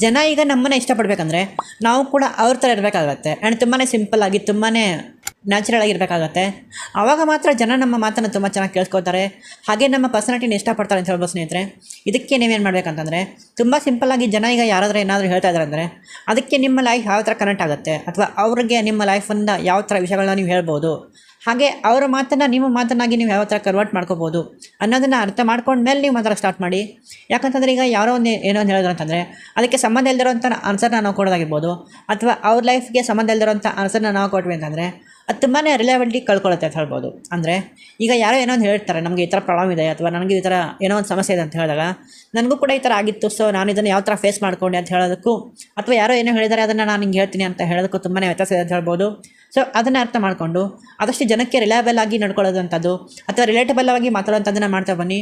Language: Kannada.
ಜನ ಈಗ ನಮ್ಮನ್ನು ಇಷ್ಟಪಡಬೇಕಂದ್ರೆ ನಾವು ಕೂಡ ಅವ್ರ ಥರ ಇರಬೇಕಾಗತ್ತೆ ಆ್ಯಂಡ್ ತುಂಬಾ ಸಿಂಪಲ್ಲಾಗಿ ತುಂಬಾ ನ್ಯಾಚುರಲ್ ಆಗಿರಬೇಕಾಗತ್ತೆ. ಆವಾಗ ಮಾತ್ರ ಜನ ನಮ್ಮ ಮಾತನ್ನು ತುಂಬ ಚೆನ್ನಾಗಿ ಕೇಳಿಸ್ಕೊತಾರೆ, ಹಾಗೆ ನಮ್ಮ ಪರ್ಸನಾಲಿಟಿನ ಇಷ್ಟಪಡ್ತಾರೆ ಅಂತ ಹೇಳ್ಬೋದು ಸ್ನೇಹಿತರೆ. ಇದಕ್ಕೆ ನೀವೇನು ಮಾಡಬೇಕಂತಂದರೆ, ತುಂಬ ಸಿಂಪಲ್ಲಾಗಿ ಜನ ಈಗ ಯಾರಾದರೂ ಏನಾದರೂ ಹೇಳ್ತಾ ಇದ್ದಾರೆ ಅಂದರೆ ಅದಕ್ಕೆ ನಿಮ್ಮ ಲೈಫ್ ಯಾವ ಥರ ಕನೆಕ್ಟ್ ಆಗುತ್ತೆ ಅಥವಾ ಅವ್ರಿಗೆ ನಿಮ್ಮ ಲೈಫಿಂದ ಯಾವ ಥರ ವಿಷಯಗಳನ್ನ ನೀವು ಹೇಳ್ಬೋದು, ಹಾಗೆ ಅವರ ಮಾತನ್ನು ನಿಮ್ಮ ಮಾತನ್ನಾಗಿ ನೀವು ಯಾವ ಥರ ಕನ್ವರ್ಟ್ ಮಾಡ್ಕೋಬೋದು ಅನ್ನೋದನ್ನು ಅರ್ಥ ಮಾಡ್ಕೊಂಡ್ಮೇಲೆ ನೀವು ಮಾತ್ರ ಸ್ಟಾರ್ಟ್ ಮಾಡಿ. ಯಾಕಂತಂದರೆ ಈಗ ಯಾರೋ ಒಂದು ಏನೋ ಒಂದು ಹೇಳಿದ್ರು ಅಂತಂದರೆ ಅದಕ್ಕೆ ಸಂಬಂಧ ಇಲ್ದಿರೋಂಥ ಆನ್ಸರ್ನ ನಾವು ಕೊಡೋದಾಗಿರ್ಬೋದು, ಅಥವಾ ಅವ್ರ ಲೈಫ್ಗೆ ಸಂಬಂಧ ಇಲ್ದಿರೋಂಥ ಆನ್ಸರ್ನ ನಾವು ಕೊಟ್ವಿ ಅಂತಂದರೆ ಅದು ತುಂಬಾ ರಿಲೇವೆಂಟಿ ಕಳ್ಕೊಳ್ಳುತ್ತೆ ಅಂತ ಹೇಳ್ಬೋದು. ಅಂದರೆ ಈಗ ಯಾರೋ ಏನೋ ಒಂದು ಹೇಳ್ತಾರೆ, ನಮಗೆ ಈ ಥರ ಪ್ರಾಬ್ಲಮ್ ಇದೆ ಅಥವಾ ನನಗೆ ಈ ಥರ ಏನೋ ಒಂದು ಸಮಸ್ಯೆ ಇದೆ ಅಂತ ಹೇಳಿದಾಗ ನನಗೂ ಕೂಡ ಈ ಥರ ಆಗಿತ್ತು, ಸೊ ನಾನು ಇದನ್ನು ಯಾವ ಥರ ಫೇಸ್ ಮಾಡ್ಕೊಂಡೆ ಅಂತ ಹೇಳೋದಕ್ಕೂ, ಅಥವಾ ಯಾರೋ ಏನೋ ಹೇಳಿದ್ದಾರೆ ಅದನ್ನು ನಾನು ಹಿಂಗೆ ಹೇಳ್ತೀನಿ ಅಂತ ಹೇಳೋದಕ್ಕೂ ತುಂಬಾ ವ್ಯತ್ಯಾಸ ಇದೆ ಅಂತ ಹೇಳ್ಬೋದು. ಸೊ ಅದನ್ನು ಅರ್ಥ ಮಾಡಿಕೊಂಡು ಆದಷ್ಟು ಜನಕ್ಕೆ ರಿಲಯಬಲ್ ಆಗಿ ನಡ್ಕೊಳ್ಳೋದಂಥದ್ದು ಅಥವಾ ರಿಲೇಟಬಲ್ ಆಗಿ ಮಾತಾಡೋಂಥದ್ದನ್ನು ಮಾಡ್ತಾ ಬನ್ನಿ.